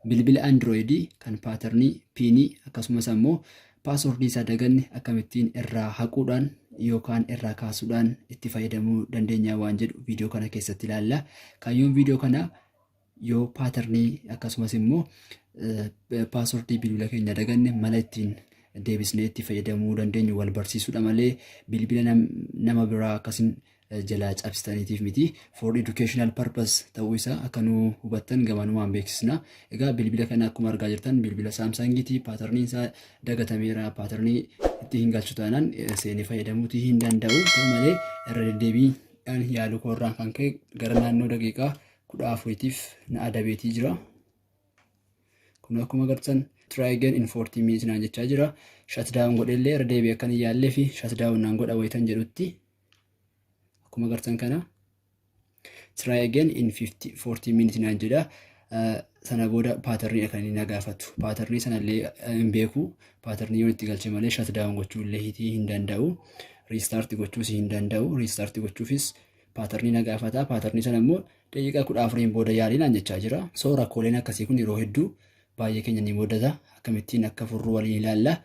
bilbila Androidii kan paaternii piinii akkasumas ammoo paaswordii isaa daganne akkamittiin irraa haquudhaan yookaan irraa kaasuudhaan itti fayyadamuu dandeenya waan jedhu viidiyoo kana keessatti ilaalla. Kaayyoon viidiyoo kanaa yoo paaternii akkasumas immoo paaswordii bilbila keenya daganne mala ittiin deebisnee itti fayyadamuu dandeenyu wal barsiisuudha malee bilbila nama biraa akkasiin jalaa cabsitaniitiif miti. For educational purpose ta'uu isaa akka nu hubattan gamanumaan beeksisna. Egaa bilbila kana akkuma argaa jirtan bilbila Saamsangiiti. Paaterniin isaa dagatameera. Paaternii itti hin galchu taanaan seenee fayyadamuutii hin danda'u. Ta'u malee irra deddeebiin yaaluu koorraan kan ka'e gara naannoo daqiiqaa 14tiif na adabeetii jira. Kun akkuma agartan try again in 40 minutes naan jechaa jira. Shutdown godhellee irra deebi'ee akkan hin yaallee fi shutdown naan godha wayitan jedhutti. Akkuma agartan kana try again in 40 minutes naan jedha. Sana booda paaternii akka inni na gaafatu. Paaternii sanallee hin beeku. Paaternii yoo itti galche malee shutdown gochuullee hin danda'u. Restart gochuus hin danda'u. Restart gochuufis paaternii na gaafata. Paaternii sana immoo daqiiqaa 14 booda yaalii naan jechaa jira. So rakkooleen akkasii kun yeroo hedduu baay'ee keenya ni mudata. Akkamittiin akka furru waliin ilaalla.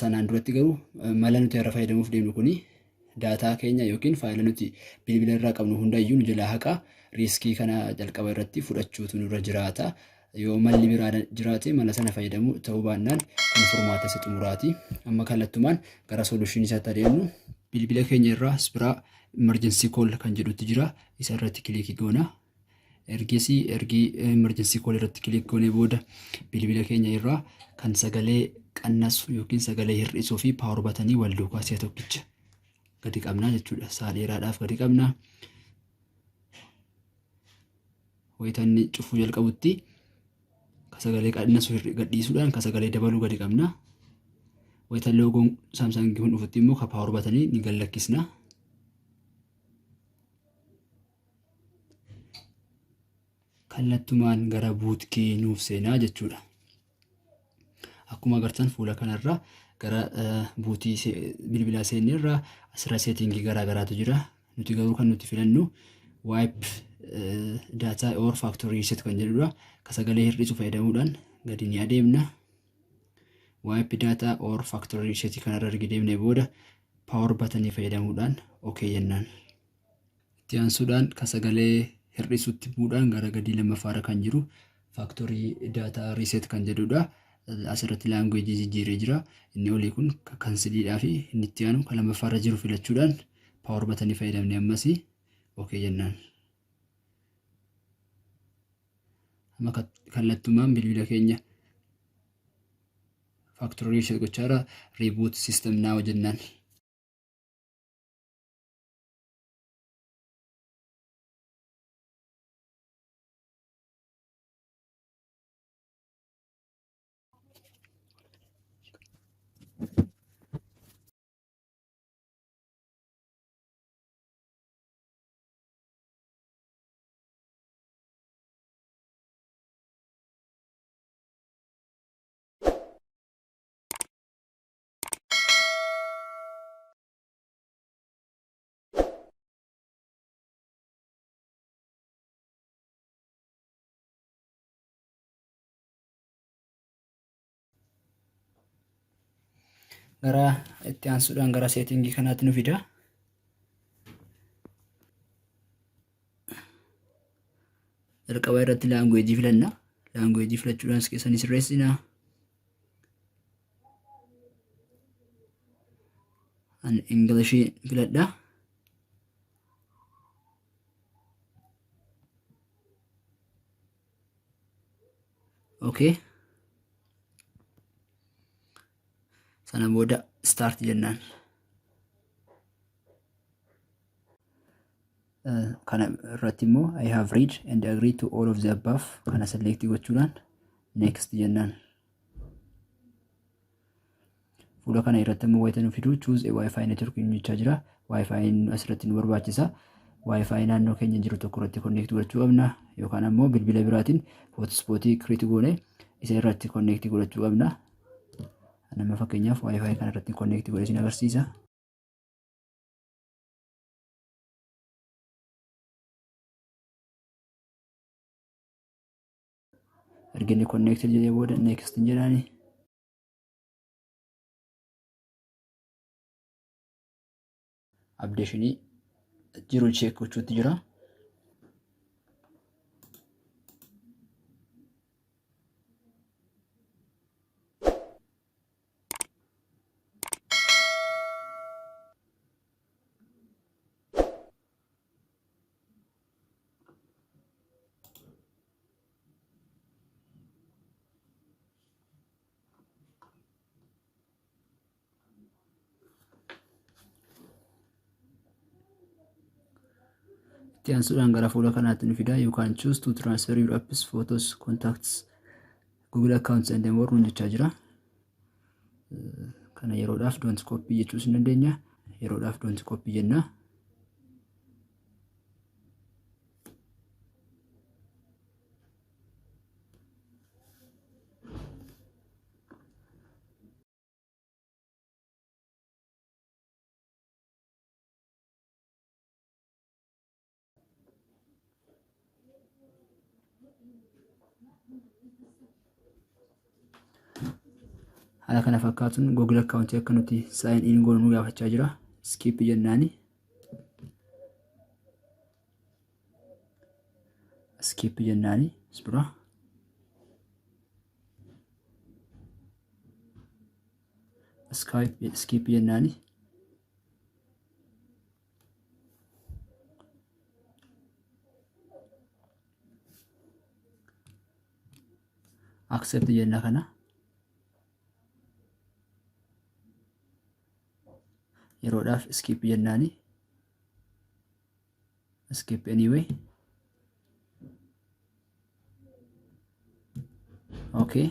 Sanaan duratti garuu mala nuti irra fayyadamuuf deemnu kuni daataa keenya yookiin faayila nuti bilbila irraa qabnu hundayyuu nu jalaa haqa. Riiskii kana jalqaba irratti fudhachuutu nurra jiraata. Yoo malli biraa jiraate mala sana fayyadamu ta'uu baannaan kun furmaata isa xumuraati. Amma kallattumaan gara soluushinii isaatti adeemnu bilbila keenya irraa spiraa emergency call kan jedhutti jira. Isa irratti kilikii goona. Ergi emergency call irratti kilik goonee booda bilbila keenya irraa kan sagalee qannasu yookiin sagalee hir'isuu fi paawar batanii wal duukaa si'a tokkicha gadi qabna jechuudha. Sa'a dheeraadhaaf gadi qabna. Wayitanni cufuu jalqabutti ka sagalee qannasu gadhiisuudhaan ka sagalee dabaluu gadi qabna. Wayitan loogoon Saamsangii kun dhufutti immoo ka paawar batanii ni gallakkisna. Kallattumaan gara buutkii nuuf seenaa jechuudha. Akkuma agartan fuula kanarra gara buutii bilbilaa seenneerra asirra seetingii garaagaraatu jira. Nuti garuu kan nuti filannu wipe data or factory reset kan jedhudha. Ka sagalee hir'isu fayyadamuudhaan gadi ni adeemna. Wipe data or factory reset kanarra ergi deemnee booda power button fayyadamuudhaan okay jennaan. Itti aansuudhaan ka sagalee hir'isutti buudhaan gara gadi lammaffaarra kan jiru factory data reset kan jedhudha. Asirratti language jijjiiree jira. Inni olii kun kansiliidhaa fi inni itti aanu kan lammaffaarra jiru filachuudhaan power button fayyadamne ammas okay jennaan. Amma kallattumaan bilbila keenya factory reset gochaara reboot system now jennaan. Gara itti aansuudhaan gara seetingii kanaatti nu fida. Jalqaba irratti language filanna. Language filachuudhaan keessa ni sirreessina. An English filadha. Okay. Sana booda start jennaan. Kana irratti immoo I have read and agreed to all of the above kana select gochuudhaan next jennaan. Fuula kana irratti immoo wayita nu fidu choose a wifi network jechaa jira. Wifi asirratti nu barbaachisa. Wifi naannoo keenya jiru tokko irratti connect gochuu qabna yookaan ammoo bilbila biraatiin hotspotii create goone isa irratti connect gochuu qabna. Nama fakkeenyaaf wifi kana irratti connect godhee isin agarsiisa. erga inni connected jedhee booda next jedhaani. Update'ni jiru check gochuutti jira. Itti aansuudhaan gara fuula kanaatti nu fida. You can choose to transfer your apps, photos, contacts, Google accounts and more jechaa jira. Kana yeroodhaaf don't copy jechuus ni dandeenya. Yeroodhaaf don't copy jenna. Haala kana fakkaatuun Google account akka nuti sign in goonu nu gaafachaa jira. Skip jennaani. Skip jennaani dura. Skip jennaani. Accept jenna kana. Yeroodhaaf skip jennaani. Skip anyway. Okay.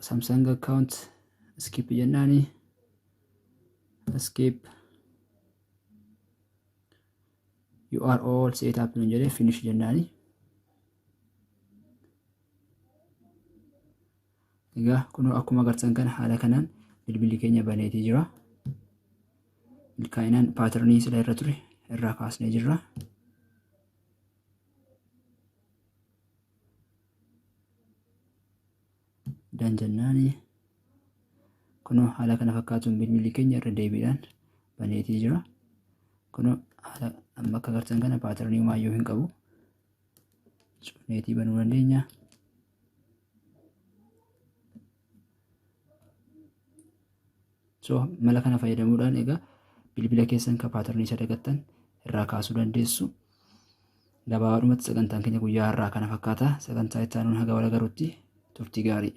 Samsung account skip jennaani. Skip. You are all set up nu jedhee finish jennaani. Egaa kun akkuma agartan kana haala kanaan bilbilli keenya baneetii jira. Milkaa'inaan paaternii sila irra ture irraa kaasnee jirra. Dan jennaani. Kunoo haala kana fakkaatuun bilbilli keenya irra deebiidhaan baneetii jira. Kunoo haala amma akka agartan kana paaternii maayyoo hin qabu. Cufneetii banuu dandeenya. So mala kana fayyadamuudhaan egaa bilbila keessan ka paaternii isa dagattan irraa kaasuu dandeessu. Gabaabaadhumatti sagantaan keenya guyyaa har'aa kana fakkaata. Sagantaa itti aanuun haga wal agaruutti turtii gaarii.